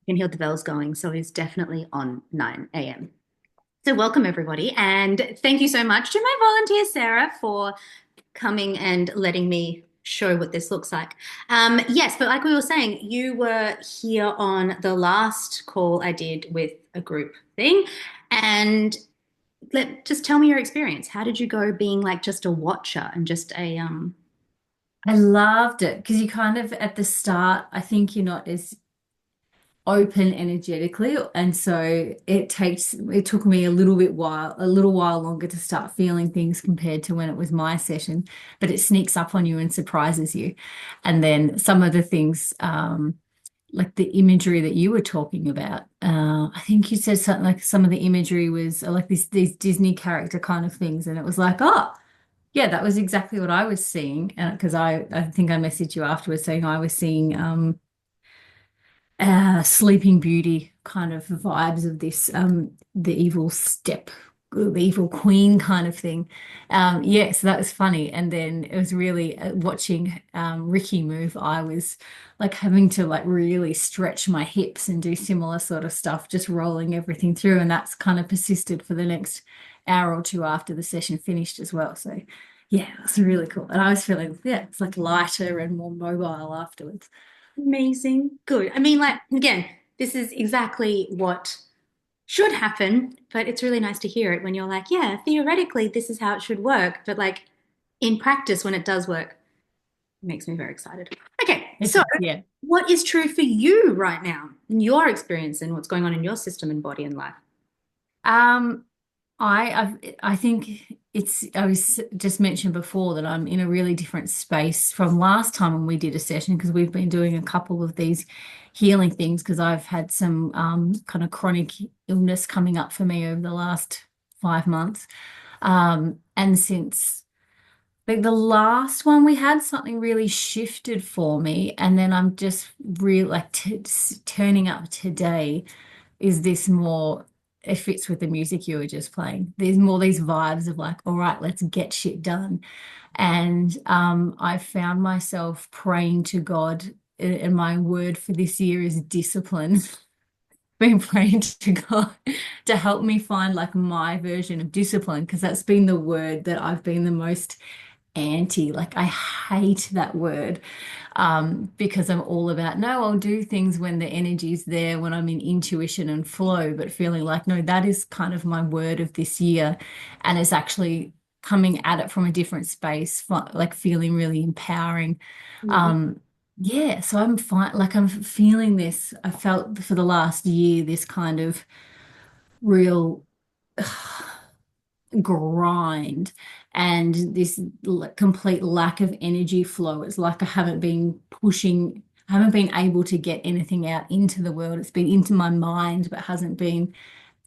can hear the bells going, so it's definitely on 9 a.m. So welcome everybody, and thank you so much to my volunteer Sarah for coming and letting me show what this looks like. Yes, but like we were saying, you were here on the last call I did with a group thing, and just tell me your experience. How did you go being like just a watcher and just a? I loved it because you kind of at the start, I think you're not as open energetically, and so it took me a little while longer to start feeling things compared to when it was my session, but it sneaks up on you and surprises you. And then some of the things, like the imagery that you were talking about, I think you said something like some of the imagery was like these Disney character kind of things, and it was like, oh. Yeah, that was exactly what I was seeing. And because I think I messaged you afterwards saying I was seeing Sleeping Beauty kind of vibes of this the evil step, the evil queen kind of thing. Yeah, so that was funny. And then it was really watching Ricky move. I was like having to like really stretch my hips and do similar sort of stuff, just rolling everything through. And that's kind of persisted for the next hour or two after the session finished as well. So yeah, it was really cool. And I was feeling, yeah, it's like lighter and more mobile afterwards. Amazing. Good. I mean, like, again, this is exactly what should happen, but it's really nice to hear it when you're like, yeah, theoretically, this is how it should work. But like in practice, when it does work, it makes me very excited. Okay. It So, does, yeah. what is true for you right now in your experience and what's going on in your system and body and life? Um, I think I was just mentioned before that I'm in a really different space from last time when we did a session because we've been doing a couple of these healing things because I've had some kind of chronic illness coming up for me over the last 5 months. And since like the last one we had, something really shifted for me, and then I'm just really like t turning up today is this more, it fits with the music you were just playing. There's more these vibes of like, all right, let's get shit done. And I found myself praying to God, and my word for this year is discipline. Been praying to God to help me find like my version of discipline because that's been the word that I've been the most anti. Like I hate that word because I'm all about, no, I'll do things when the energy's there, when I'm in intuition and flow, but feeling like, no, that is kind of my word of this year. And it's actually coming at it from a different space, like feeling really empowering. Mhm. Um, yeah, so I'm fine. Like I'm feeling this. I felt for the last year this kind of real grind and this complete lack of energy flow. It's like I haven't been pushing, I haven't been able to get anything out into the world. It's been into my mind, but hasn't been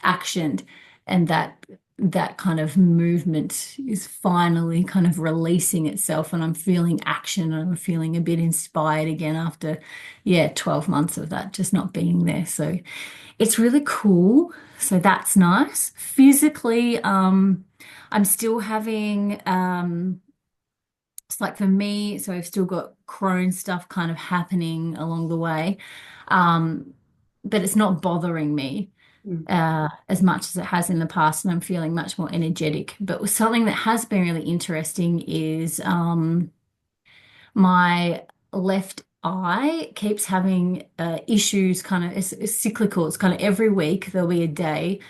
actioned. And that kind of movement is finally kind of releasing itself and I'm feeling action and I'm feeling a bit inspired again after, yeah, 12 months of that just not being there. So it's really cool. So that's nice. Physically, I'm still having it's like for me, so I've still got Crohn's stuff kind of happening along the way. Um, but it's not bothering me Mm. as much as it has in the past, and I'm feeling much more energetic. But something that has been really interesting is my left eye keeps having issues, kind of, it's cyclical. It's kind of every week there'll be a day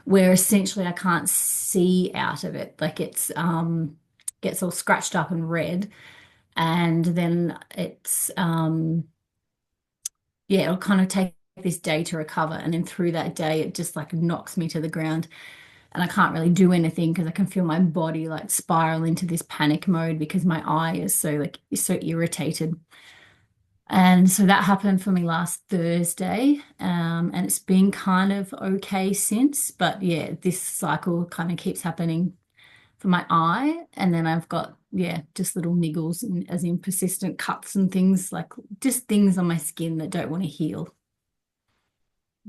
where essentially I can't see out of it. Like it's gets all scratched up and red, and then it's yeah, it'll kind of take this day to recover, and then through that day it just like knocks me to the ground and I can't really do anything because I can feel my body like spiral into this panic mode because my eye is so irritated. And so that happened for me last Thursday, and it's been kind of okay since. But yeah, this cycle kind of keeps happening for my eye, and then I've got yeah, just little niggles, and, as in persistent cuts and things like just things on my skin that don't want to heal.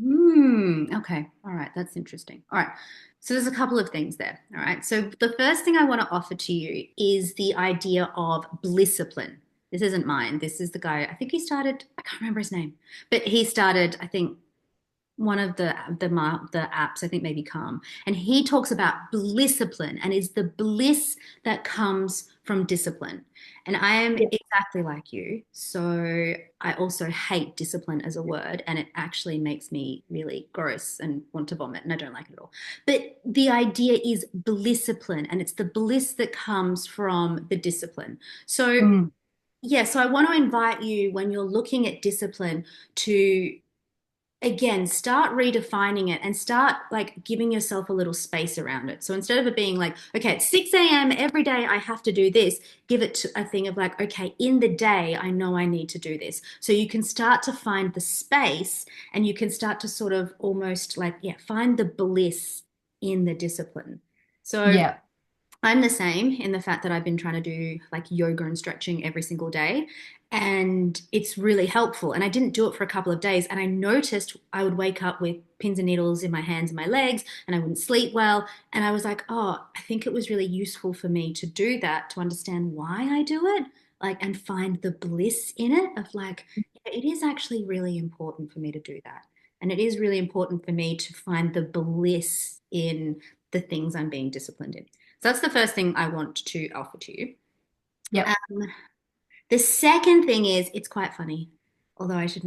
Okay. All right. That's interesting. All right. So there's a couple of things there. All right. So the first thing I want to offer to you is the idea of blisscipline. This isn't mine. This is the guy, I think he started, I can't remember his name, but he started, I think. one of the apps, I think maybe Calm, and he talks about blissipline and is the bliss that comes from discipline. And I am Yeah. exactly like you. So I also hate discipline as a word, and it actually makes me really gross and want to vomit, and I don't like it at all. But the idea is blissipline, and it's the bliss that comes from the discipline. So Mm. yeah, so I want to invite you when you're looking at discipline to again start redefining it and start like giving yourself a little space around it. So instead of it being like, okay, at 6 a.m. every day I have to do this, give it to a thing of like, okay, in the day I know I need to do this. So you can start to find the space and you can start to sort of almost like, yeah, find the bliss in the discipline. So Yeah. I'm the same in the fact that I've been trying to do like yoga and stretching every single day. And it's really helpful. And I didn't do it for a couple of days. And I noticed I would wake up with pins and needles in my hands and my legs, and I wouldn't sleep well. And I was like, oh, I think it was really useful for me to do that, to understand why I do it, like, and find the bliss in it of like, yeah, it is actually really important for me to do that. And it is really important for me to find the bliss in the things I'm being disciplined in. So that's the first thing I want to offer to you. Yep. Um, the second thing is it's quite funny, although I should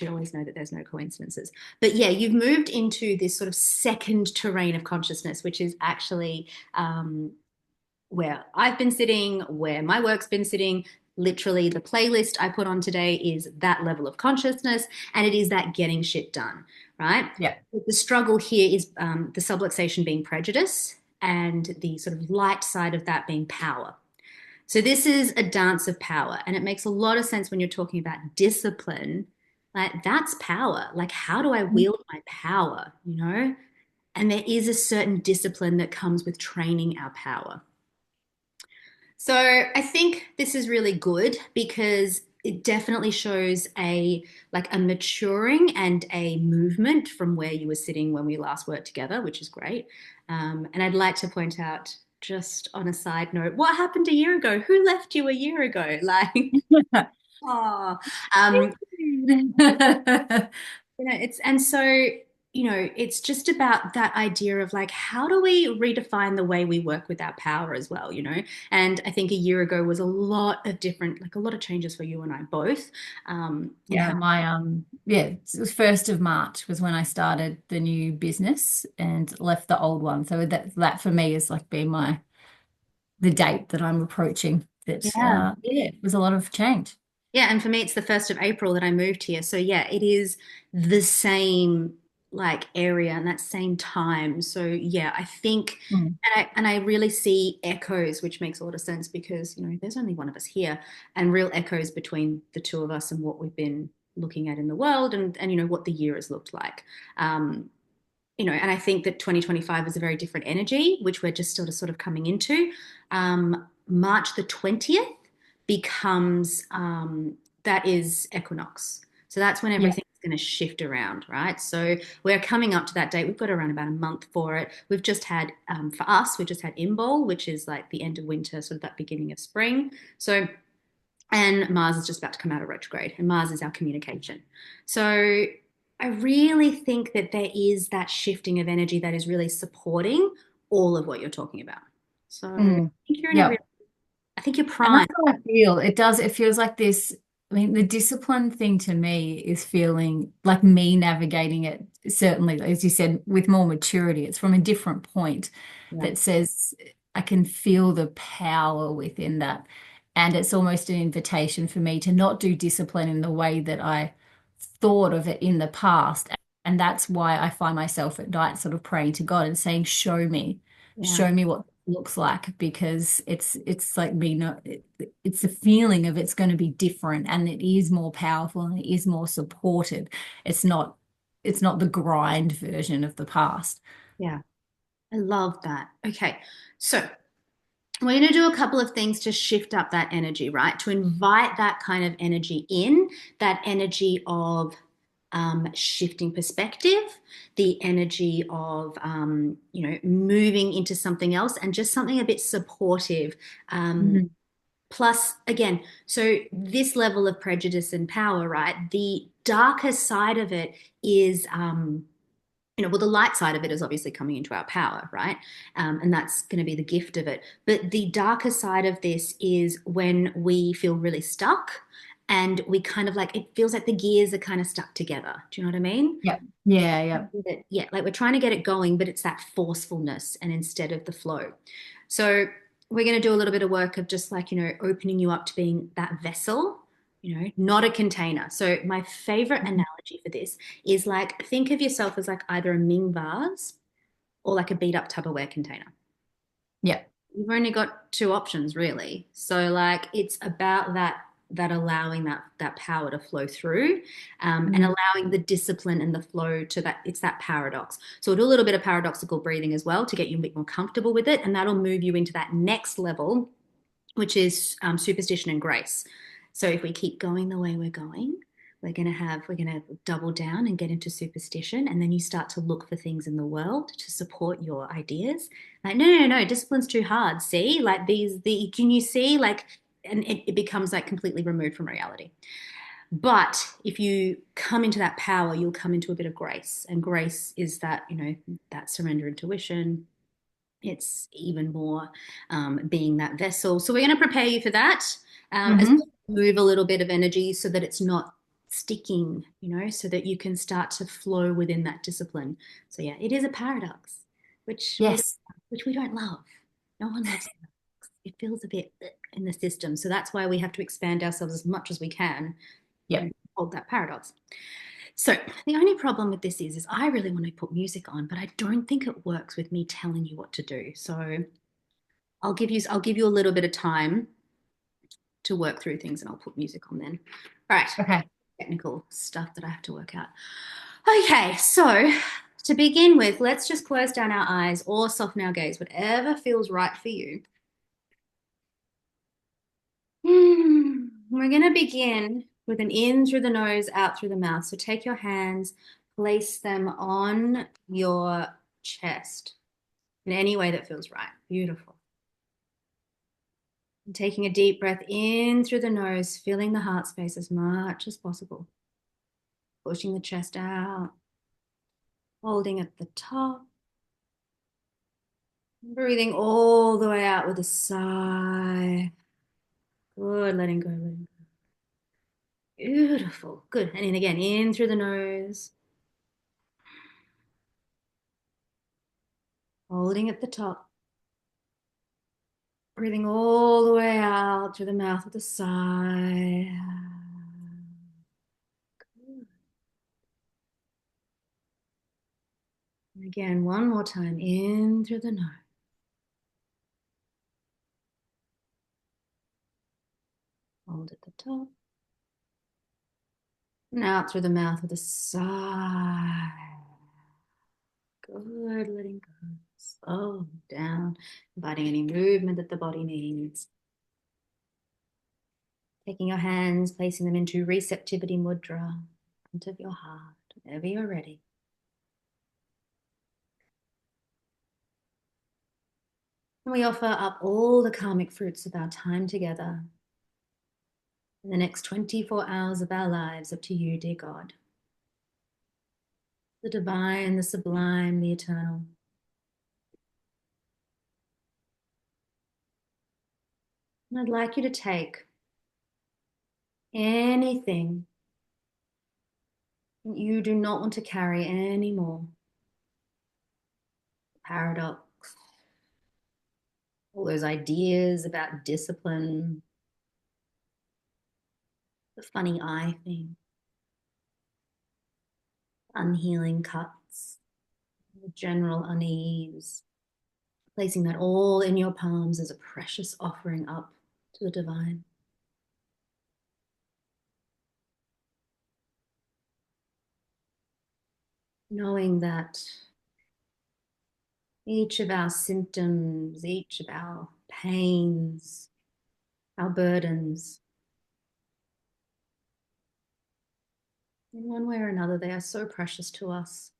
always know that there's no coincidences. But yeah, you've moved into this sort of second terrain of consciousness, which is actually where I've been sitting, where my work's been sitting. Literally, the playlist I put on today is that level of consciousness, and it is that getting shit done, right? Yeah. The struggle here is the subluxation being prejudice, and the sort of light side of that being power. So this is a dance of power, and it makes a lot of sense when you're talking about discipline. Like that's power. Like how do I wield my power, you know? And there is a certain discipline that comes with training our power. So I think this is really good because it definitely shows a like a maturing and a movement from where you were sitting when we last worked together, which is great. And I'd like to point out, just on a side note, what happened a year ago? Who left you a year ago? Like, oh, um, it's and so it's just about that idea of like how do we redefine the way we work with our power as well, and I think a year ago was a lot of different, like a lot of changes for you and I both, in Yeah, how. it was 1st of March was when I started the new business and left the old one. So that for me is like being the date that I'm approaching. That Yeah. yeah, it was a lot of change. Yeah, and for me, it's the 1st of April that I moved here. So yeah, it is the same like area and that same time. So yeah, I think, Mm. and I really see echoes, which makes a lot of sense because there's only one of us here, and real echoes between the two of us and what we've been looking at in the world, and what the year has looked like. Um, and I think that 2025 is a very different energy, which we're just sort of coming into. March the 20th becomes that is equinox. So that's when Yeah. everything's going to shift around, right? So we're coming up to that date. We've got around about a month for it. We've just had, for us, we just had Imbol, which is like the end of winter, sort of that beginning of spring. So and Mars is just about to come out of retrograde, and Mars is our communication. So I really think that there is that shifting of energy that is really supporting all of what you're talking about. So I Mm. think you're in a real, Yeah. I think you're And that's primed. how I feel. It feels like this. I mean, the discipline thing to me is feeling like me navigating it, certainly, as you said, with more maturity. It's from a different point Yeah, that says I can feel the power within that. And it's almost an invitation for me to not do discipline in the way that I thought of it in the past. And that's why I find myself at night sort of praying to God and saying, yeah, show me what it looks like, because it's like me not it's a feeling of it's going to be different and it is more powerful and it is more supported. It's not the grind version of the past. yeah. I love that. Okay, so we're going to do a couple of things to shift up that energy, right? To invite that kind of energy in, that energy of shifting perspective, the energy of, moving into something else and just something a bit supportive. Mhm. Plus, again, so this level of prejudice and power, right? The darker side of it is. well, the light side of it is obviously coming into our power, right? And that's going to be the gift of it. But the darker side of this is when we feel really stuck and we kind of like, it feels like the gears are kind of stuck together. Do you know what I mean? Yep. Yeah, yeah. Yeah, like we're trying to get it going, but it's that forcefulness and instead of the flow. So we're going to do a little bit of work of just like, opening you up to being that vessel, not a container. So my favorite analogy for this is like, think of yourself as like either a Ming vase or like a beat up Tupperware container. Yeah. You've only got two options really. So like it's about that allowing that power to flow through, and Mm. allowing the discipline and the flow to that. It's that paradox. So we'll do a little bit of paradoxical breathing as well to get you a bit more comfortable with it, and that'll move you into that next level, which is superstition and grace. So if we keep going the way we're going, we're gonna double down and get into superstition, and then you start to look for things in the world to support your ideas. Like, no, no, no, discipline's too hard. See, like can you see, like, and it becomes like completely removed from reality. But if you come into that power, you'll come into a bit of grace, and grace is that that surrender intuition. It's even more being that vessel. So we're going to prepare you for that, as Hmm. well as move a little bit of energy so that it's not sticking, so that you can start to flow within that discipline. So yeah, it is a paradox, which we Yes. which we don't love. No one loves it. It feels a bit in the system. So that's why we have to expand ourselves as much as we can, Yep. hold that paradox. So the only problem with this is I really want to put music on, but I don't think it works with me telling you what to do. So I'll give you a little bit of time to work through things and I'll put music on then. All right. Okay. Technical stuff that I have to work out. Okay, so to begin with, let's just close down our eyes or soften our gaze, whatever feels right for you. We're going to begin with an in through the nose, out through the mouth. So take your hands, place them on your chest in any way that feels right. Beautiful. And taking a deep breath in through the nose, filling the heart space as much as possible. Pushing the chest out, holding at the top. Breathing all the way out with a sigh. Good, letting go, letting go. Beautiful. Good. And in again, in through the nose, holding at the top. Breathing all the way out through the mouth with a sigh. Good. And again, one more time, in through the nose. Hold at the top. And out through the mouth with a sigh. Good, letting go. Slow down, inviting any movement that the body needs. Taking your hands, placing them into receptivity mudra, front of your heart, whenever you're ready. And we offer up all the karmic fruits of our time together in the next 24 hours of our lives, up to you, dear God. The divine, the sublime, the eternal. And I'd like you to take anything that you do not want to carry anymore. Paradox, all those ideas about discipline, the funny eye thing, unhealing cuts, the general unease, placing that all in your palms as a precious offering up to the divine. Knowing that each of our symptoms, each of our pains, our burdens, in one way or another, they are so precious to us.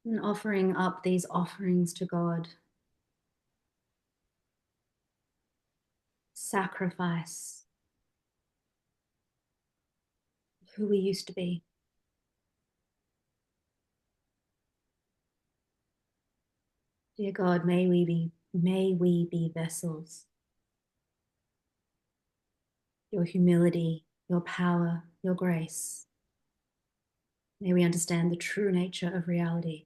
And offering up these offerings to God, sacrifice who we used to be, Dear God, may we be vessels. Your humility, your power, your grace. May we understand the true nature of reality.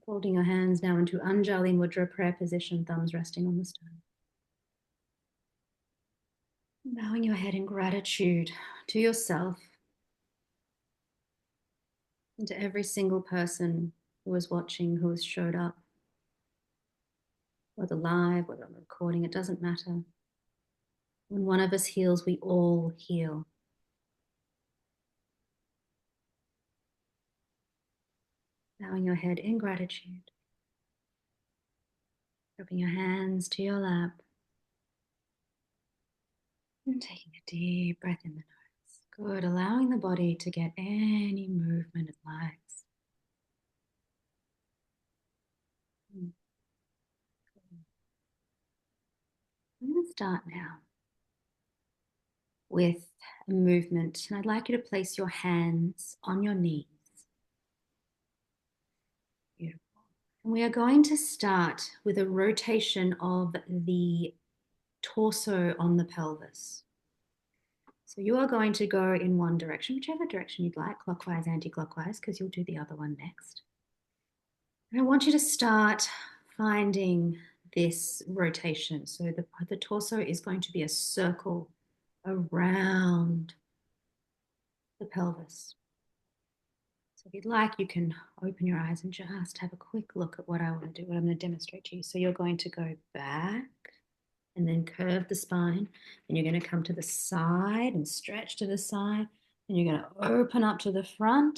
Folding your hands now into Anjali Mudra prayer position, thumbs resting on the stone. Bowing your head in gratitude to yourself and to every single person who was watching, who has showed up, whether live, whether on the recording, it doesn't matter. When one of us heals, we all heal. Bowing your head in gratitude, dropping your hands to your lap, and taking a deep breath in the nose. Good, allowing the body to get any movement it likes. I'm going to start now with a movement, and I'd like you to place your hands on your knees. Beautiful. And we are going to start with a rotation of the torso on the pelvis. So you are going to go in one direction, whichever direction you'd like, clockwise, anti-clockwise, because you'll do the other one next. And I want you to start finding this rotation. So the torso is going to be a circle around the pelvis. So if you'd like, you can open your eyes and just have a quick look at what I want to do, what I'm going to demonstrate to you. So you're going to go back and then curve the spine. And you're going to come to the side and stretch to the side. And you're going to open up to the front.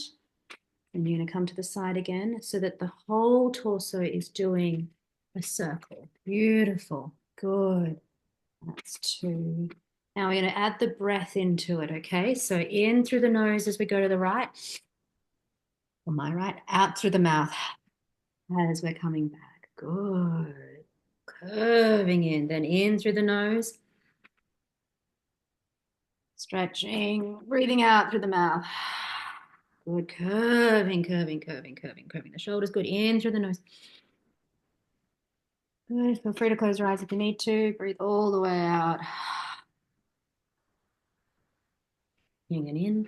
And you're going to come to the side again so that the whole torso is doing a circle. Beautiful. Good. That's two. Now we're going to add the breath into it, okay? So in through the nose as we go to the right. On my right, out through the mouth as we're coming back. Good. Curving in, then in through the nose. Stretching, breathing out through the mouth. Good. Curving, curving, curving, curving, curving. The shoulders good. In through the nose. Good. Feel free to close your eyes if you need to. Breathe all the way out. In and in.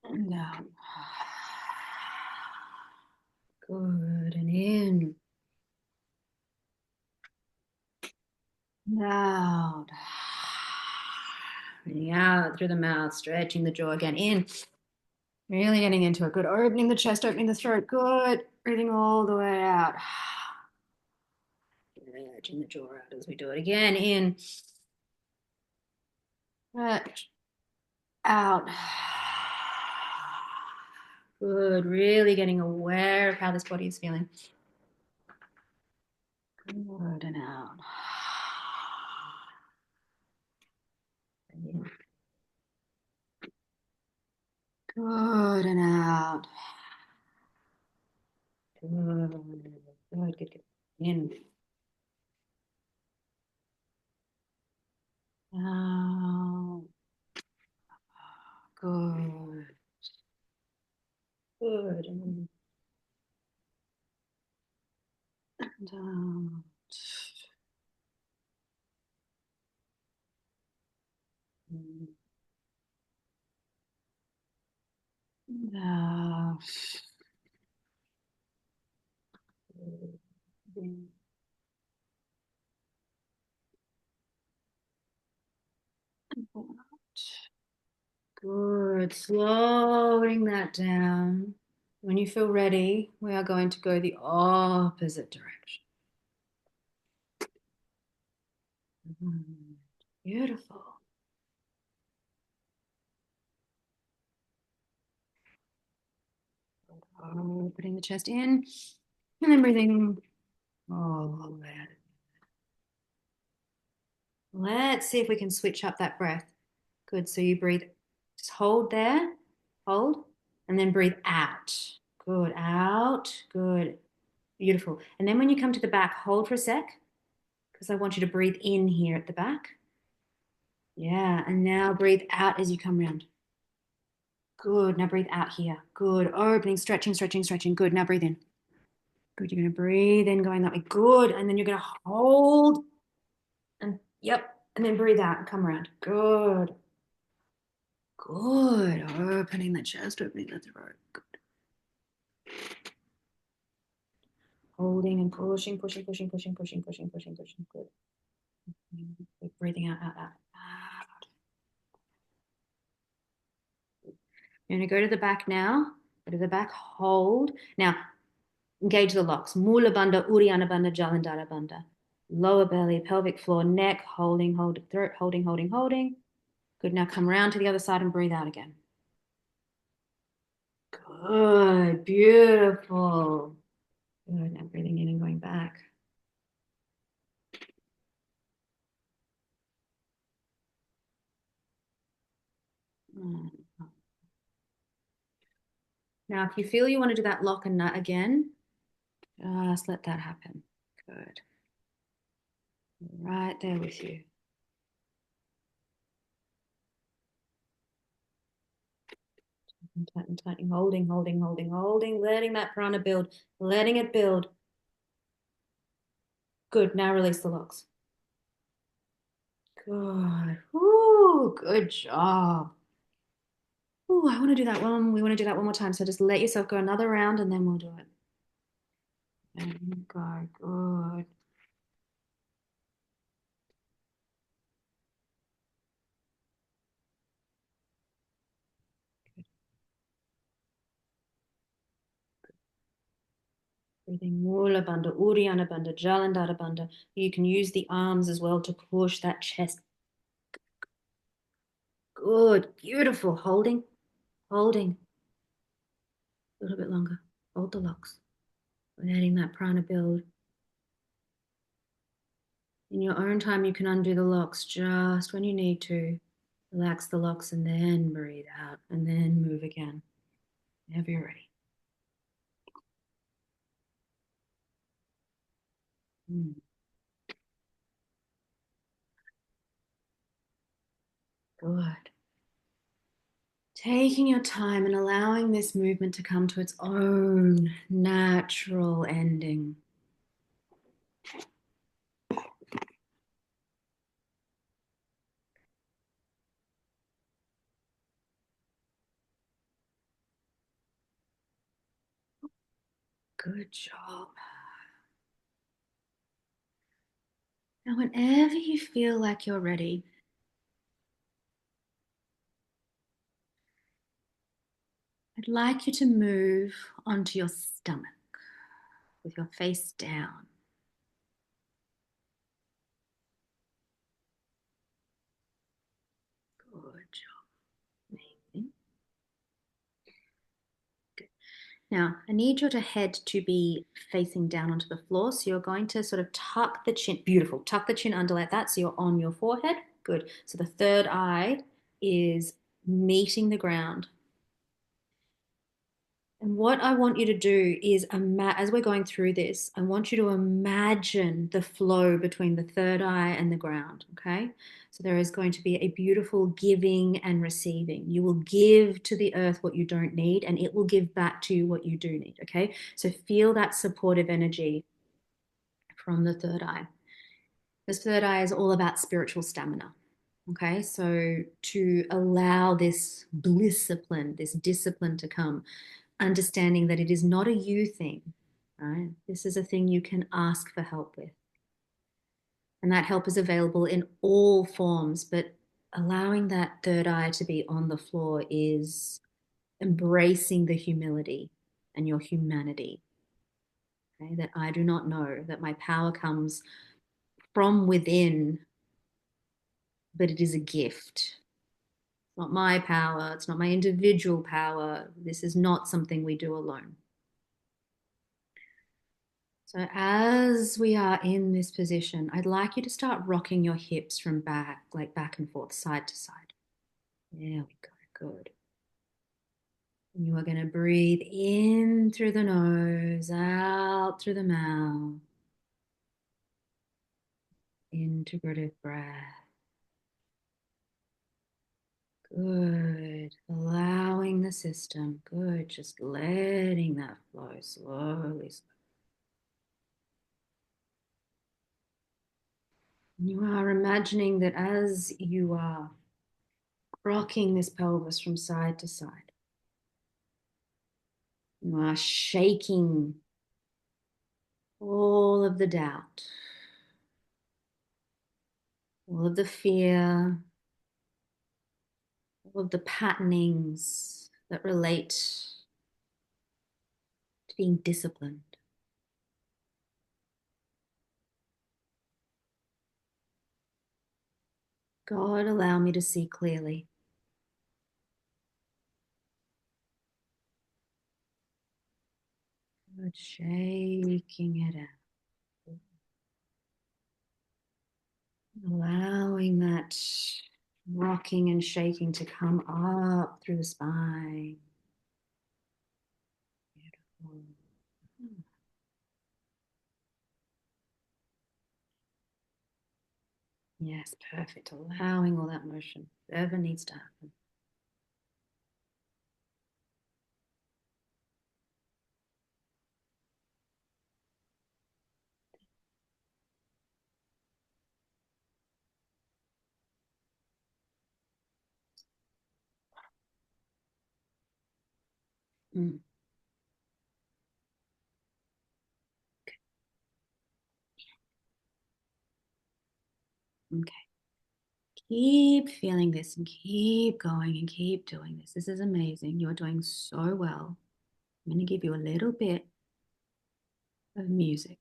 And down. Good. And in. And out. Breathing out through the mouth, stretching the jaw again. In. Really getting into it. Good. Opening the chest, opening the throat. Good. Breathing all the way out. Stretching the jaw out as we do it again. In. Stretch. Out. Good. Really getting aware of how this body is feeling. Good. And out. In. Good. And out. Good. Good. Good. Good. In. Out. Good. Good. And out. And out. In. And out. Good. Slowing that down. When you feel ready, we are going to go the opposite direction. Beautiful. Putting the chest in and then breathing all the way out. Let's see if we can switch up that breath. Good. So you breathe, just hold there, hold, and then breathe out. Good. Out. Good. Beautiful. And then when you come to the back, hold for a sec because I want you to breathe in here at the back. Yeah. And now breathe out as you come round. Good. Now breathe out here. Good. Opening, stretching, stretching, stretching. Good. Now breathe in. Good. You're going to breathe in, going that way. Good. And then you're going to hold. And yep. And then breathe out and come around. Good. Good. Opening the chest, opening the throat. Good. Holding and pushing, pushing, pushing, pushing, pushing, pushing, pushing, pushing. Good. Good. Breathing out, out, out. Out. You're going to go to the back now. Go to the back. Hold. Now, engage the locks. Mula bandha, Uddiyana bandha, Jalandhara bandha. Lower belly, pelvic floor, neck, holding, hold, throat, holding, holding, holding. Good. Now come around to the other side and breathe out again. Good. Beautiful. Good. Now breathing in and going back. Now, if you feel you want to do that lock and nut again, just let that happen. Good. Right there with you. Tightening, tightening, holding, holding, holding, holding, letting that prana build, letting it build. Good. Now release the locks. Good. Ooh, good job. Ooh, I want to do that one. We want to do that one more time. So just let yourself go another round and then we'll do it. And go. Good. Breathing Mula Bandha, Uddiyana Bandha, Jalandhara Bandha. You can use the arms as well to push that chest. Good. Beautiful. Holding, holding. A little bit longer. Hold the locks. Letting that prana build. In your own time, you can undo the locks just when you need to. Relax the locks and then breathe out and then move again. Whenever you're ready. Good. Taking your time and allowing this movement to come to its own natural ending. Good job. Now, whenever you feel like you're ready, I'd like you to move onto your stomach with your face down. Good job. Amazing. Good. Now, I need your head to be facing down onto the floor. So you're going to sort of tuck the chin. Beautiful. Tuck the chin under like that. So you're on your forehead. Good. So the third eye is meeting the ground. And what I want you to do is, as we're going through this, I want you to imagine the flow between the third eye and the ground, okay? So there is going to be a beautiful giving and receiving. You will give to the earth what you don't need, and it will give back to you what you do need, okay? So feel that supportive energy from the third eye. This third eye is all about spiritual stamina. Okay, so to allow this discipline to come, understanding that it is not a you thing, right? This is a thing you can ask for help with. And that help is available in all forms, but allowing that third eye to be on the floor is embracing the humility and your humanity. Okay? That I do not know, that my power comes from within, but it is a gift. It's not my power, it's not my individual power. This is not something we do alone. So as we are in this position, I'd like you to start rocking your hips from back, like back and forth, side to side. There we go, good. And you are going to breathe in through the nose, out through the mouth. Integrative breath. Good. Allowing the system. Good. Just letting that flow slowly. You are imagining that as you are rocking this pelvis from side to side, you are shaking all of the doubt, all of the fear, all of the patternings that relate to being disciplined. God, allow me to see clearly. Good, shaking it out. Allowing that rocking and shaking to come up through the spine. Beautiful. Yes, perfect. Allowing all that motion, whatever needs to happen. Mm, okay. Keep feeling this and keep going and keep doing this. This is amazing. You're doing so well. I'm going to give you a little bit of music.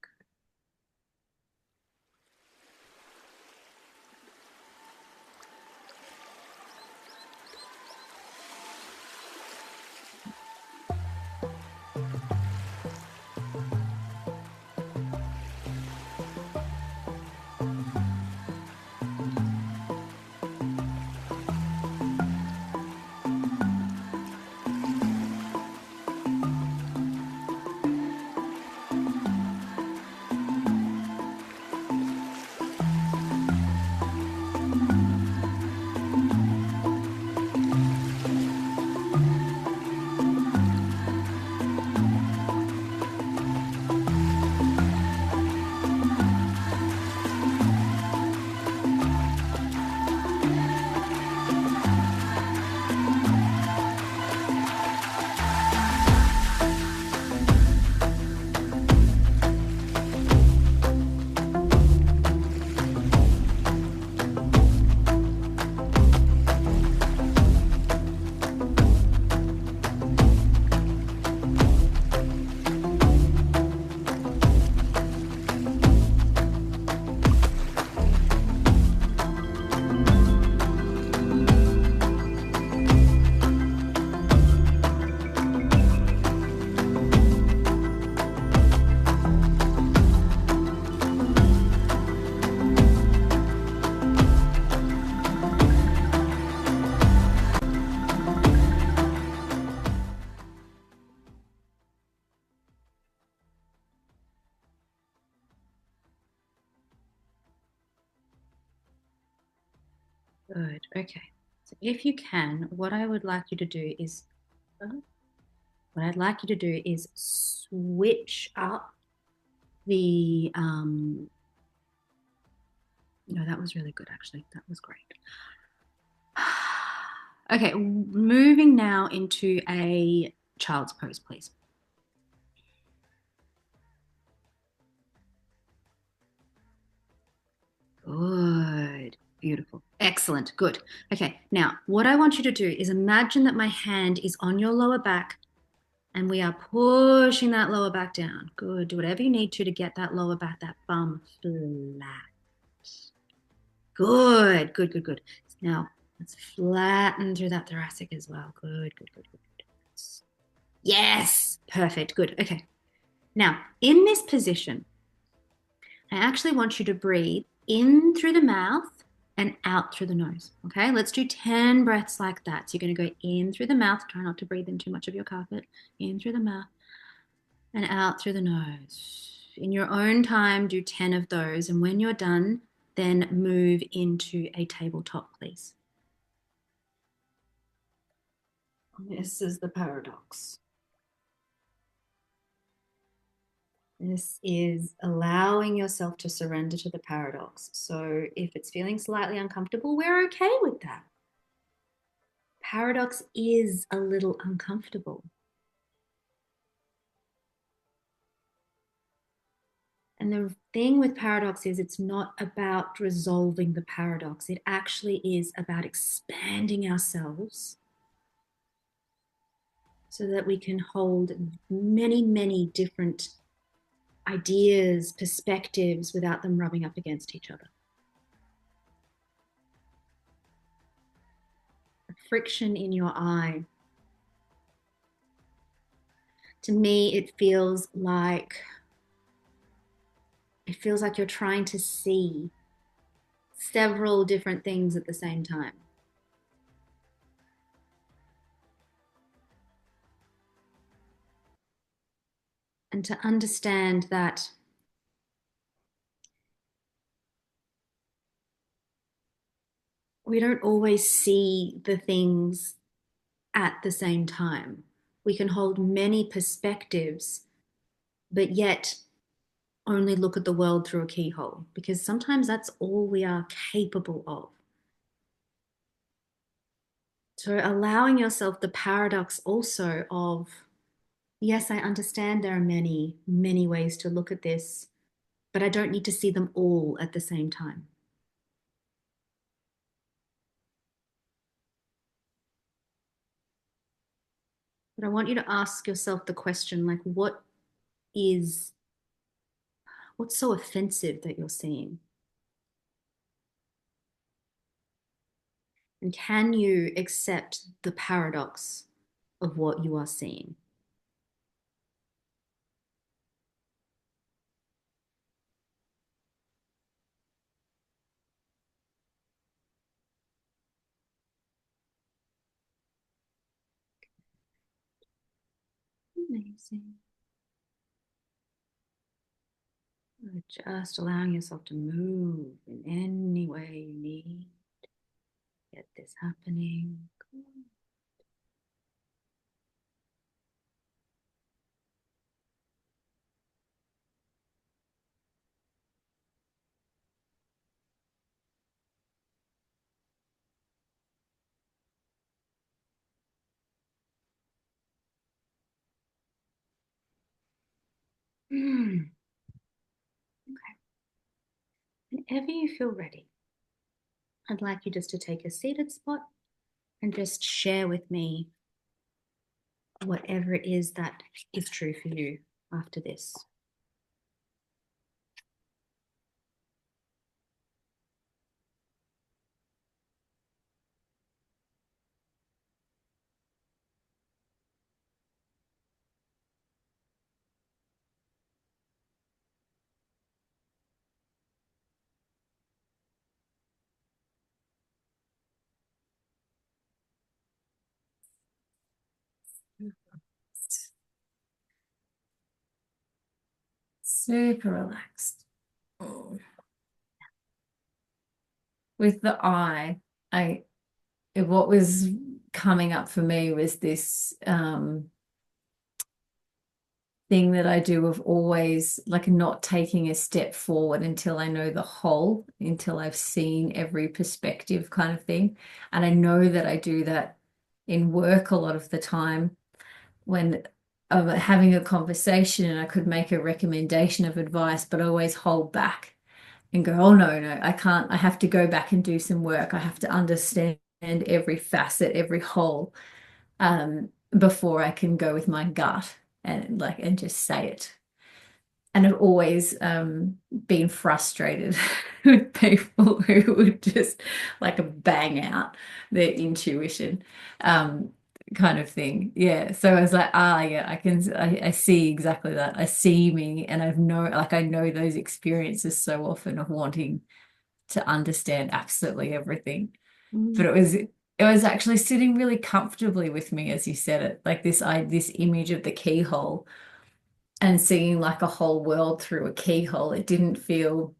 Good. Okay. So if you can, what I would like you to do is switch up the no, that was really good actually. That was great. Okay, moving now into a child's pose, please. Good. Beautiful. Excellent. Good. Okay, now what I want you to do is imagine that my hand is on your lower back and we are pushing that lower back down. Good. Do whatever you need to get that lower back, that bum flat. Good. Good, good, good. Now let's flatten through that thoracic as well. Good, good, good, good. Yes. Perfect. Good. Okay. Now, in this position, I actually want you to breathe in through the mouth and out through the nose. Okay, let's do 10 breaths like that. So you're going to go in through the mouth. Try not to breathe in too much of your carpet. In through the mouth and out through the nose. In your own time, do 10 of those. And when you're done, then move into a tabletop, please. This is the paradox. This is allowing yourself to surrender to the paradox. So if it's feeling slightly uncomfortable, we're okay with that. Paradox is a little uncomfortable. And the thing with paradox is it's not about resolving the paradox. It actually is about expanding ourselves so that we can hold many, many different ideas, perspectives without them rubbing up against each other. A friction in your eye. To me, it feels like you're trying to see several different things at the same time. And to understand that we don't always see the things at the same time. We can hold many perspectives, but yet only look at the world through a keyhole, because sometimes that's all we are capable of. So, allowing yourself the paradox also of, yes, I understand there are many, many ways to look at this, but I don't need to see them all at the same time. But I want you to ask yourself the question, like, is, what's so offensive that you're seeing? And can you accept the paradox of what you are seeing? Amazing. Just allowing yourself to move in any way you need. Get this happening. Mm. Okay. Whenever you feel ready, I'd like you just to take a seated spot and just share with me whatever it is that is true for you after this. Super relaxed. With the eye, I what was coming up for me was this thing that I do of always like not taking a step forward until I know the whole, until I've seen every perspective kind of thing. And I know that I do that in work a lot of the time when I'm having a conversation and I could make a recommendation of advice, but I always hold back and go, oh no, no, I can't. I have to go back and do some work. I have to understand every facet, every whole, before I can go with my gut and just say it. And I've always been frustrated with people who would just like bang out their intuition, kind of thing. Yeah. So I was like, yeah, I see exactly that. I see me, and I know those experiences so often of wanting to understand absolutely everything. But Mm. it was actually sitting really comfortably with me as you said it, like this image of the keyhole and seeing like a whole world through a keyhole. It didn't feel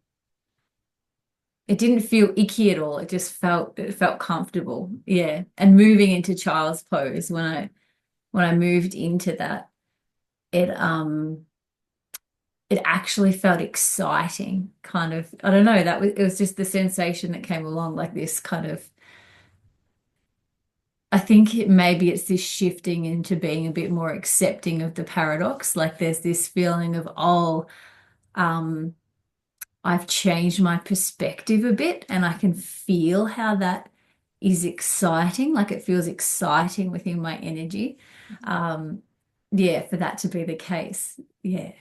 it didn't feel icky at all. It felt comfortable. Yeah. And moving into child's pose when I moved into that, it it actually felt exciting, kind of. I don't know, it was just the sensation that came along, like this kind of, I think maybe it's this shifting into being a bit more accepting of the paradox. Like there's this feeling of, oh, um, I've changed my perspective a bit and I can feel how that is exciting. Like it feels exciting within my energy. Um, yeah, for that to be the case. Yeah.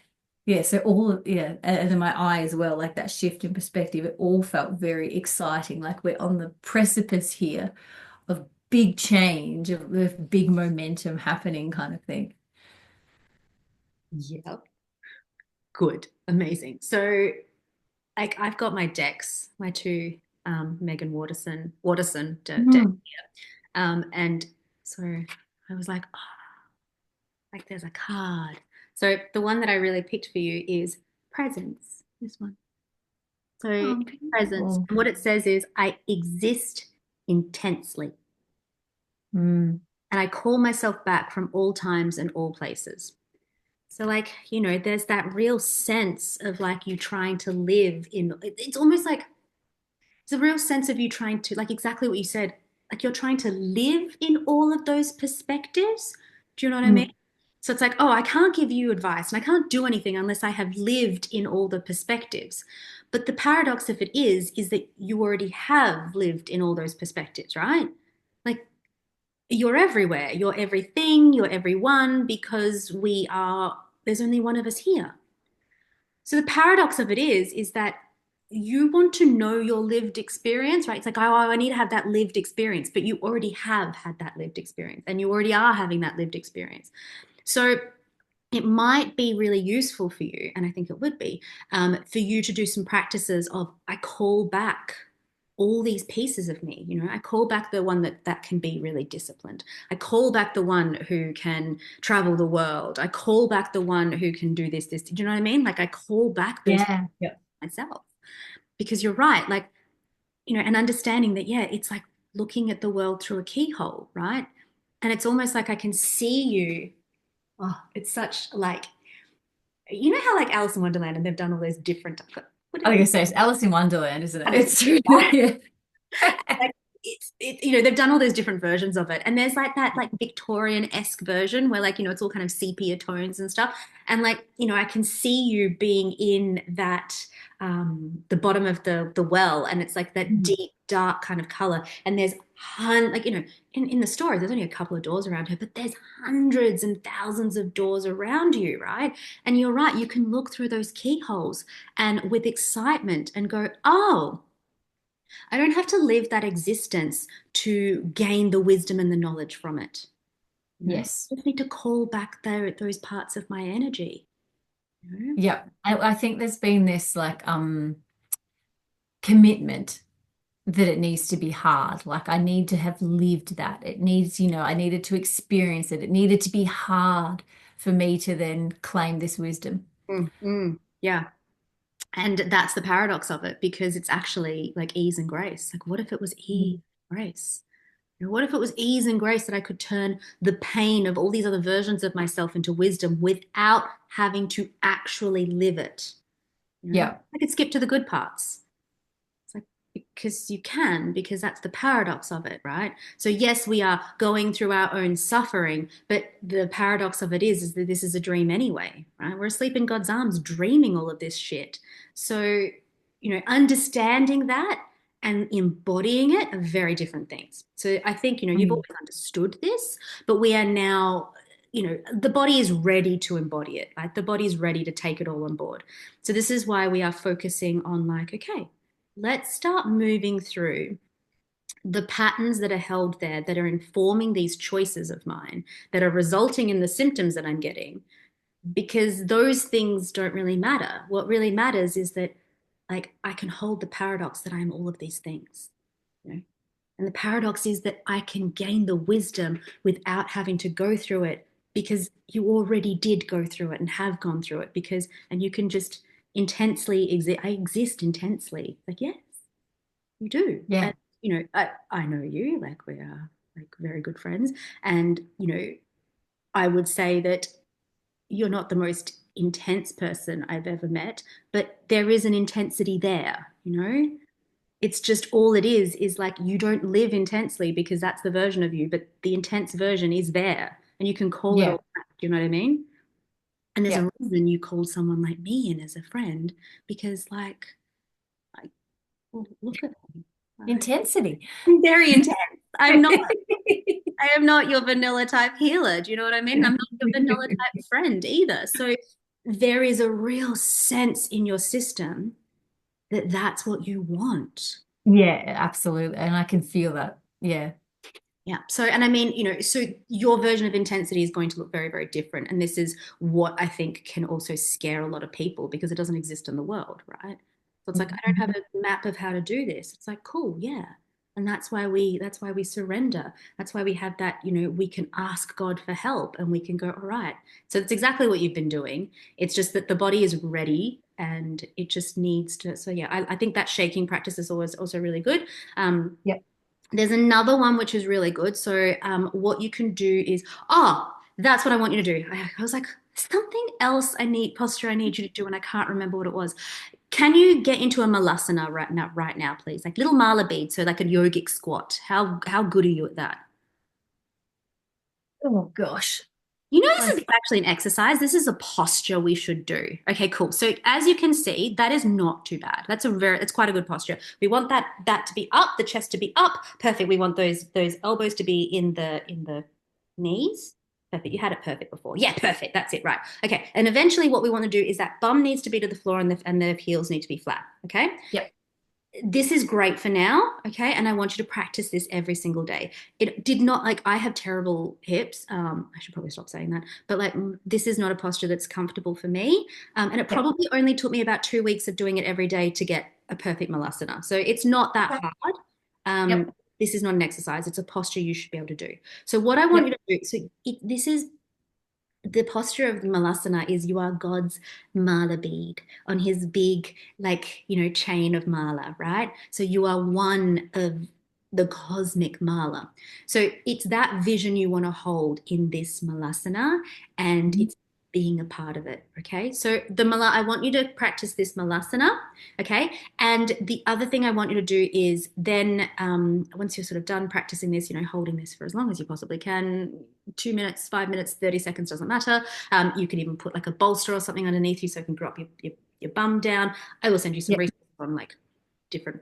Yeah. So yeah, and then my eye as well, like that shift in perspective, it all felt very exciting. Like we're on the precipice here of big change, of big momentum happening kind of thing. Yeah, good, amazing. So, like, I've got my decks, my two Megan Waterson decks, Mm. and so I was like, oh, like there's a card. So the one that I really picked for you is presence. This one. So Oh, presence, beautiful. and what it says is, I exist intensely, Mm. and I call myself back from all times and all places. So, like, there's that real sense of like you trying to live in, it's almost like it's a real sense of you trying to, like, exactly what you said, like you're trying to live in all of those perspectives. Do you know what I mean? Mm. So it's like, oh, I can't give you advice and I can't do anything unless I have lived in all the perspectives. But the paradox of it is that you already have lived in all those perspectives, right? Like, you're everywhere, you're everything, you're everyone, because there's only one of us here. So the paradox of it is that you want to know your lived experience, right? It's like, oh, I need to have that lived experience, but you already have had that lived experience and you already are having that lived experience. So it might be really useful for you, and I think it would be, for you to do some practices of, I call back all these pieces of me. I call back the one that can be really disciplined. I call back the one who can travel the world. I call back the one who can do this. Do you know what I mean? Like I call back those Yeah. Yep. myself, because you're right. Like, and understanding that, yeah, it's like looking at the world through a keyhole, right? And it's almost like I can see you. Oh, it's such like, how like Alice in Wonderland, and they've done all those different, what I is think I it? say it's Alice in Wonderland, isn't it? Alice, It's true. Yeah. like they've done all those different versions of it, and there's like that like Victorian-esque version where like it's all kind of sepia tones and stuff, and like I can see you being in that the bottom of the well, and it's like that Mm. deep dark kind of color, and there's like in the story there's only a couple of doors around her, but there's hundreds and thousands of doors around you, right? And you're right, you can look through those keyholes and with excitement and go, oh, I don't have to live that existence to gain the wisdom and the knowledge from it. Yes. I just need to call back those parts of my energy. You know? Yeah. I think there's been this like commitment that it needs to be hard. Like I need to have lived that. It needs, I needed to experience it. It needed to be hard for me to then claim this wisdom. Yeah. And that's the paradox of it, because it's actually like ease and grace. Like, what if it was ease Mm. and grace? What if it was ease and grace that I could turn the pain of all these other versions of myself into wisdom without having to actually live it? Yeah. I could skip to the good parts. It's like, because you can, because that's the paradox of it, right? So yes, we are going through our own suffering, but the paradox of it is that this is a dream anyway, right? We're asleep in God's arms dreaming all of this shit. So, understanding that and embodying it are very different things. So I think, you've Mm. always understood this, but we are now, the body is ready to embody it, right? The body is ready to take it all on board. So this is why we are focusing on like, okay, let's start moving through the patterns that are held there that are informing these choices of mine that are resulting in the symptoms that I'm getting, because those things don't really matter. What really matters is that, like, I can hold the paradox that I'm all of these things, you know? And the paradox is that I can gain the wisdom without having to go through it, because you already did go through it and have gone through it, and you can just intensely exist. I exist intensely. Like, yes. You do. Yeah. And, I know you, like we are like very good friends. And, I would say that you're not the most intense person I've ever met, but there is an intensity there, It's just all it is like you don't live intensely because that's the version of you, but the intense version is there and you can call it Yeah. all back. Do you know what I mean? And there's Yeah. a reason you called someone like me in as a friend because, like well, look at me. Intensity. I'm very intense. I'm not. I am not your vanilla type healer. Do you know what I mean? I'm not your vanilla type friend either. So there is a real sense in your system that that's what you want. Yeah, absolutely. And I can feel that. Yeah. Yeah. So, and I mean, so your version of intensity is going to look very, very different. And this is what I think can also scare a lot of people because it doesn't exist in the world, right? So it's like, I don't have Mhm. a map of how to do this. It's like, cool, yeah. And that's why we surrender. That's why we have that, we can ask God for help and we can go, all right. So it's exactly what you've been doing. It's just that the body is ready and it just needs to. So yeah, I think that shaking practice is always also really good. Yeah. There's another one which is really good. So, what you can do is, that's what I want you to do. I was like, something else posture I need you to do, and I can't remember what it was. Can you get into a malasana right now, please? Like little mala bead, so like a yogic squat. How good are you at that? Oh gosh. This is actually an exercise. This is a posture we should do. Okay, cool. So as you can see, that is not too bad. It's quite a good posture. We want that to be up, the chest to be up. Perfect. We want those elbows to be in the knees. Perfect. You had it perfect before. Yeah, perfect. That's it. Right. Okay. And eventually what we want to do is that bum needs to be to the floor and the heels need to be flat. Okay, Yep. this is great for now, okay? And I want you to practice this every single day. It did not like I have terrible hips. I should probably stop saying that, but like this is not a posture that's comfortable for me. And it Yep. probably only took me about 2 weeks of doing it every day to get a perfect malasana. So it's not that hard. Yep. This is not an exercise; it's a posture you should be able to do. So what I want you Yep. to do, this is the posture of the malasana is you are God's mala bead on his big, like, chain of mala, right? So you are one of the cosmic mala. So it's that vision you want to hold in this malasana, and Mhm. it's being a part of it. Okay. So I want you to practice this malasana. Okay. And the other thing I want you to do is then, once you're sort of done practicing this, holding this for as long as you possibly can, 2 minutes, 5 minutes, 30 seconds, doesn't matter. You can even put like a bolster or something underneath you so you can drop your bum down. I will send you some Yep. resources on like different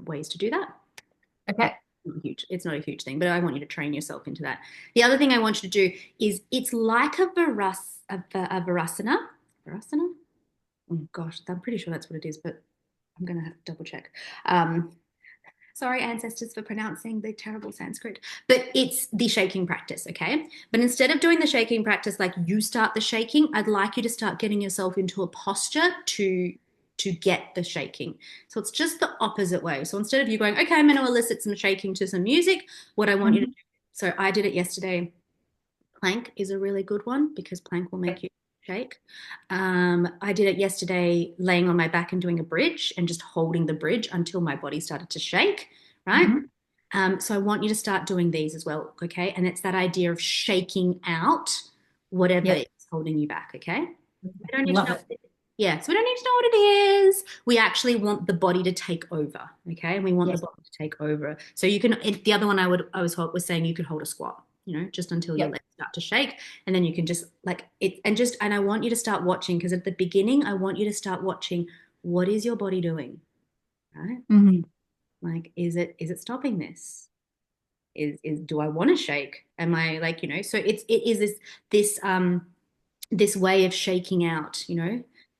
ways to do that. Okay. Huge. It's not a huge thing, but I want you to train yourself into that. The other thing I want you to do is it's like a Varasana. Varasana? Oh gosh, I'm pretty sure that's what it is, but I'm gonna have to double check. Um, Sorry, ancestors, for pronouncing the terrible Sanskrit. But it's the shaking practice, okay? But instead of doing the shaking practice like you start the shaking, I'd like you to start getting yourself into a posture to get the shaking. So it's just the opposite way. So instead of you going, okay, I'm going to elicit some shaking to some music, what I want you to do. Mhm. So I did it yesterday. Plank is a really good one because plank will make Yep. you shake. I did it yesterday laying on my back and doing a bridge and just holding the bridge until my body started to shake, right? Mhm. So I want you to start doing these as well, okay? And it's that idea of shaking out whatever is Yep. holding you back, okay? We don't need to Love know it. what it is. Yeah, so we don't need to know what it is. We actually want the body to take over, okay? And we want the Yes. body to take over. So you can. The other one I was saying you could hold a squat, just until your Yep. legs start to shake, and then you can just like it, and I want you to start watching because at the beginning I want you to start watching what is your body doing, right? Mhm. Like, is it stopping this? Is do I want to shake? Am I like, so it is this way of shaking out,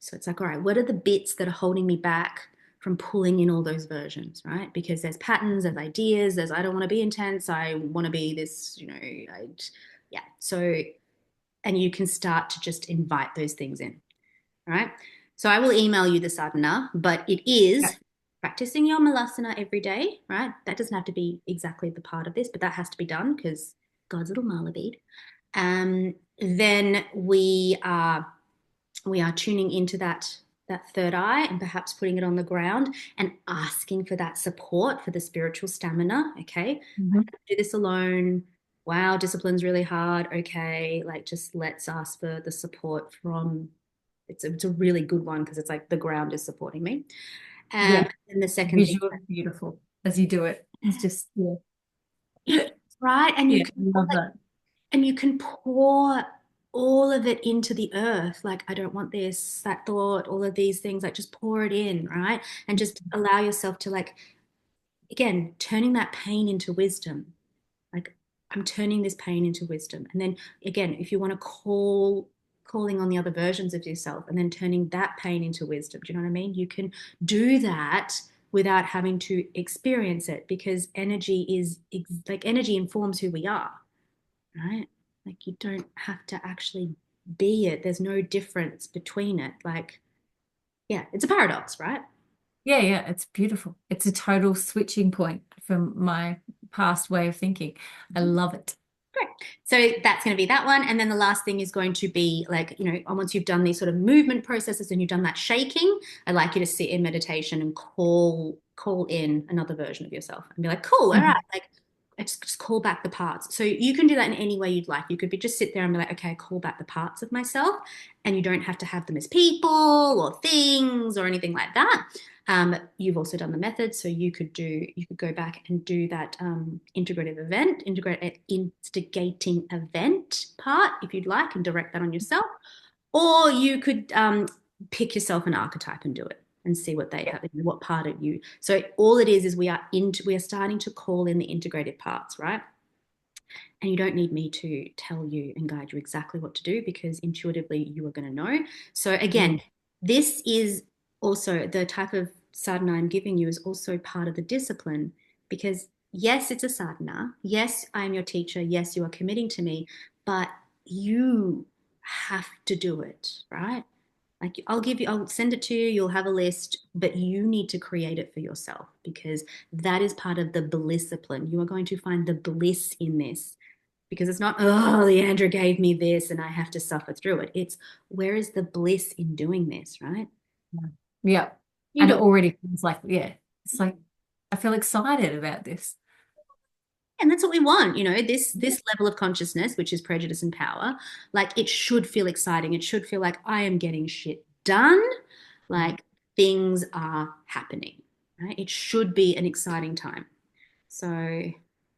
so it's like, all right, what are the bits that are holding me back from pulling in all those versions, right? Because there's patterns, there's ideas, there's I don't want to be intense, I want to be this, yeah. So, and you can start to just invite those things in. All right. So I will email you the sadhana, but it is Yep. practicing your malasana every day, right? That doesn't have to be exactly the part of this, but that has to be done because God's little mala bead. Then we are tuning into that. that third eye and perhaps putting it on the ground and asking for that support for the spiritual stamina. Okay, I Mhm. can't do this alone. Wow, discipline's really hard. Okay, like just let's ask for the support from. It's a really good one because it's like the ground is supporting me. Yeah. And the second thing, Visual beautiful as you do it. It's just, yeah. right? Yeah, love that. And you can pour all of it into the earth. Like, I don't want this, that thought, all of these things, like just pour it in, right? And just allow yourself to like, again, turning that pain into wisdom. Like, I'm turning this pain into wisdom. And then again, if you want to calling on the other versions of yourself and then turning that pain into wisdom. Do you know what I mean? You can do that without having to experience it because energy is like energy informs who we are, right? Like you don't have to actually be it. There's no difference between it. Like, yeah, it's a paradox, right? Yeah, yeah, it's beautiful. It's a total switching point from my past way of thinking. I love it. Great. So that's going to be that one. And then the last thing is going to be like, once you've done these sort of movement processes and you've done that shaking, I'd like you to sit in meditation and call in another version of yourself and be like, cool, all right, Mhm. like just call back the parts. So you can do that in any way you'd like. You could be just sit there and be like, okay, call back the parts of myself. And you don't have to have them as people or things or anything like that. You've also done the method, so you could go back and do that instigating event part if you'd like, and direct that on yourself, or you could pick yourself an archetype and do it and see what they have, what part of you. So all it is we are starting to call in the integrated parts, right? And you don't need me to tell you and guide you exactly what to do because intuitively you are going to know. So, again, Mm. this is also the type of sadhana I'm giving you is also part of the discipline because, yes, it's a sadhana. Yes, I am your teacher. Yes, you are committing to me, but you have to do it, right? Like I'll send it to you, you'll have a list, but you need to create it for yourself because that is part of the bliss discipline. You are going to find the bliss in this because it's not, oh, Leandra gave me this and I have to suffer through it. It's where is the bliss in doing this, right? Yeah. Yeah. You And do it it. already feels like, yeah, it's like I feel excited about this. And that's what we want, this level of consciousness, which is prejudice and power, like it should feel exciting. It should feel like I am getting shit done, like things are happening, right? It should be an exciting time. So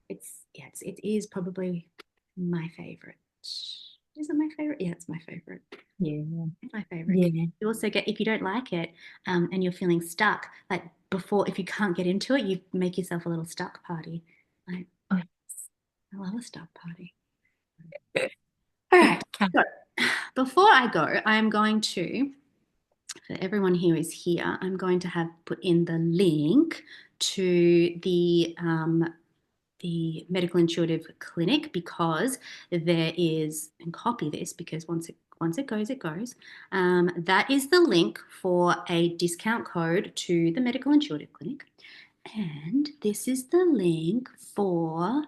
it is probably my favorite. Is it my favorite? Yeah, it's my favorite. Yeah. It's my favorite. Yeah. You also get, if you don't like it, and you're feeling stuck, like before, if you can't get into it, you make yourself a little stuck party. Like, Oh, I love a stuck party. All right. can- So before I go, I'm going to, for everyone who is here, I'm going to have put in the link to the medical intuitive clinic because there is, and copy this because once it goes, it goes. That is the link for a discount code to the medical intuitive clinic, and this is the link for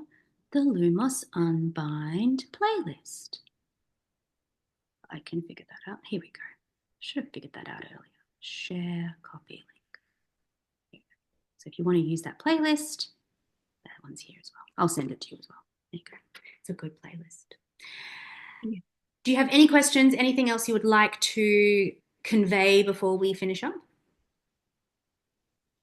the Lumos Unbind playlist. I can figure that out. Here we go. Should have figured that out earlier. Share copy link. So if you want to use that playlist, that one's here as well. I'll send it to you as well. There you go. It's a good playlist. yeah. Do you have any questions? Anything else you would like to convey before we finish up?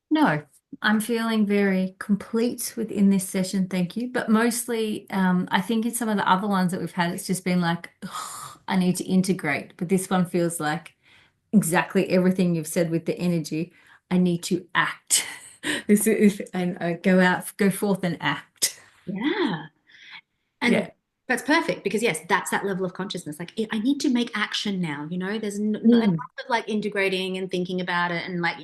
No, I'm feeling very complete within this session, thank you. But mostly, I think in some of the other ones that we've had, it's just been like, "Ugh, I need to integrate. But this one feels like exactly everything you've said with the energy. I need to act. This is, and go out, go forth and act. Yeah. And Yeah. that's perfect because yes, that's that level of consciousness. Like I need to make action now. There's enough Mm, of like integrating and thinking about it and like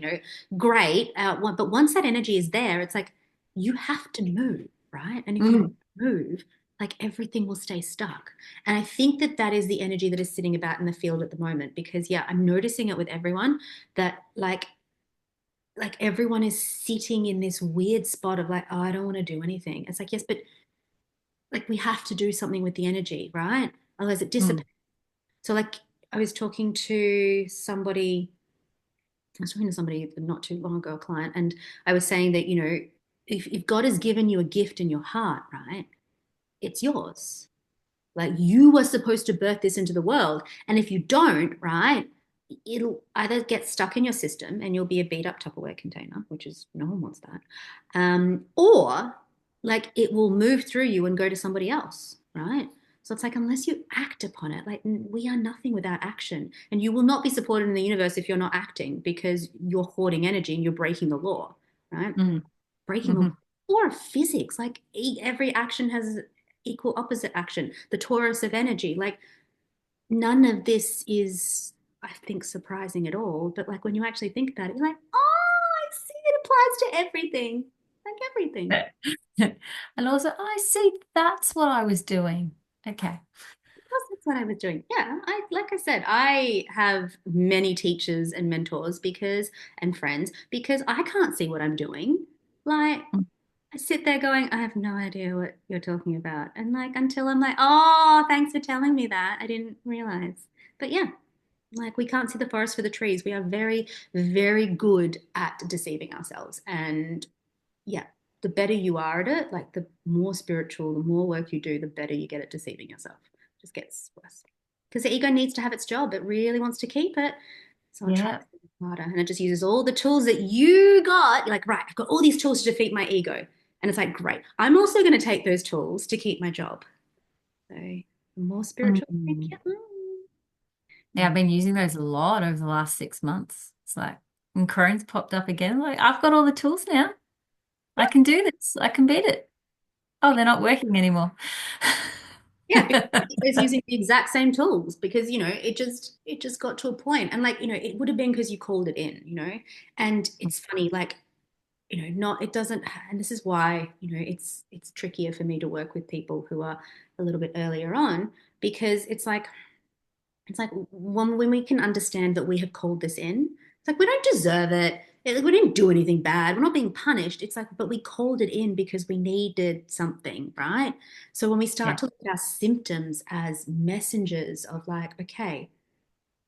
great. But once that energy is there, it's like you have to move, right? And if you mm, don't move, like everything will stay stuck. And I think that that is the energy that is sitting about in the field at the moment because yeah, I'm noticing it with everyone that like everyone is sitting in this weird spot of like, oh, I don't want to do anything. It's like, yes, but like we have to do something with the energy, right? Otherwise it mm. dissipates. So like I was talking to somebody I was talking to somebody not too long ago, a client, and I was saying that, if God has given you a gift in your heart, right, it's yours. Like you were supposed to birth this into the world. And if you don't, right, it'll either get stuck in your system and you'll be a beat up Tupperware container, which is no one wants that. Or like it will move through you and go to somebody else, right? So it's like, unless you act upon it, like we are nothing without action. And you will not be supported in the universe if you're not acting because you're hoarding energy and you're breaking the law, right? Mm. Breaking the Hmm. law of physics. Like every action has equal opposite action. The torus of energy. Like none of this is, I think, surprising at all. But like when you actually think about it, you're like, oh, I see it applies to everything. Like everything. And also, I see that's what I was doing. Okay. Because that's what I was doing. Yeah, I like I said, I have many teachers and mentors because and friends because I can't see what I'm doing. Like Mm. I sit there going, I have no idea what you're talking about. And like until I'm like, oh, thanks for telling me that. I didn't realize. But yeah, like we can't see the forest for the trees. We are very, very good at deceiving ourselves. And yeah, the better you are at it, like the more spiritual, the more work you do, the better you get at deceiving yourself. It just gets worse. Because the ego needs to have its job. It really wants to keep it. So it tries Yeah. harder and it just uses all the tools that you got. You're like, right, I've got all these tools to defeat my ego. And it's like, great. I'm also going to take those tools to keep my job. So the more spiritual I Mm. get. Yeah, I've been using those a lot over the last 6 months. It's like, when Crohn's popped up again, like, I've got all the tools now. I can do this. I can beat it. Oh, they're not working anymore. Yeah, because it's using the exact same tools because it just got to a point and like it would have been because you called it in, and it's funny like not it doesn't and this is why it's trickier for me to work with people who are a little bit earlier on because it's like when we can understand that we have called this in, it's like we don't deserve it. We didn't do anything bad. We're not being punished. It's like, but we called it in because we needed something, right? So when we start Yeah. to look at our symptoms as messengers of like, okay,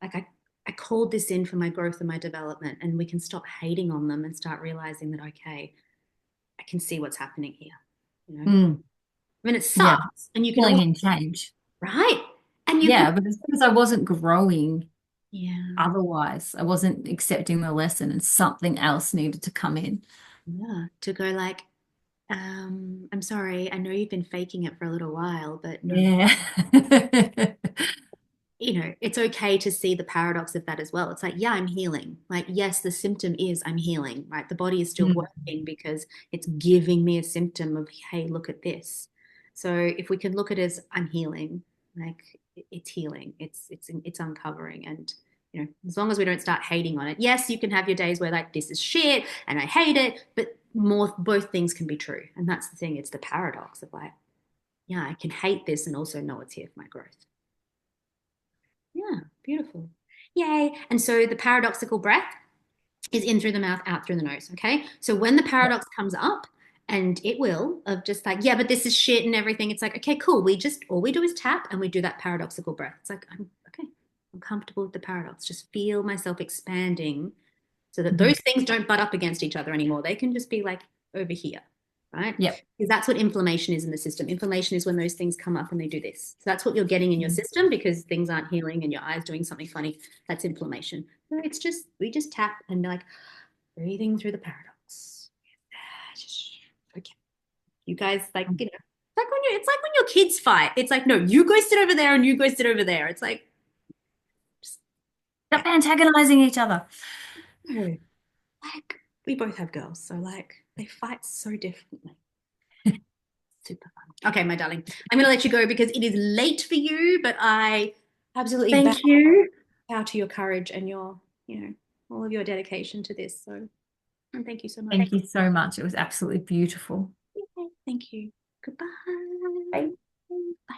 like I called this in for my growth and my development, and we can stop hating on them and start realizing that, okay, I can see what's happening here. Mm. I mean, it Yeah. sucks, and you can Pulling also, in change. right? And you can, Yeah, but it's because I wasn't growing yeah. otherwise. I wasn't accepting the lesson and something else needed to come in. Yeah, to go like, I'm sorry, I know you've been faking it for a little while, but no, Yeah. it's okay to see the paradox of that as well. It's like, yeah, I'm healing. Like, yes, the symptom is I'm healing, right? The body is still Mm. working because it's giving me a symptom of, hey, look at this. So if we can look at it as I'm healing, like it's healing, it's uncovering, and as long as we don't start hating on it. Yes, you can have your days where like this is shit and I hate it, but more both things can be true, and that's the thing. It's the paradox of like, yeah, I can hate this and also know it's here for my growth. Yeah, beautiful. Yay. And so the paradoxical breath is in through the mouth, out through the nose. Okay. So when the paradox comes up, and it will, of just like, yeah, but this is shit and everything, it's like, okay, cool. All we do is tap and we do that paradoxical breath. It's like, I'm okay. I'm comfortable with the paradox. Just feel myself expanding so that Mhm. those things don't butt up against each other anymore. They can just be like over here, right? Yep. Because that's what inflammation is in the system. Inflammation is when those things come up and they do this. So that's what you're getting in your Mhm. system because things aren't healing and your eye's doing something funny. That's inflammation. So it's just, we just tap and like breathing through the paradox. Just, okay. You guys like, it's like when your kids fight. It's like, no, you go sit over there and you go sit over there. It's like, just, Stop antagonizing each other. no, like we both have girls. So like they fight so differently. Super fun. Okay, my darling. I'm going to let you go because it is late for you, but I absolutely Thank you. bow to your courage and all of your dedication to this. So, and thank you so much. Thank you so much. It was absolutely beautiful. Okay, thank you. Goodbye. Bye. Bye.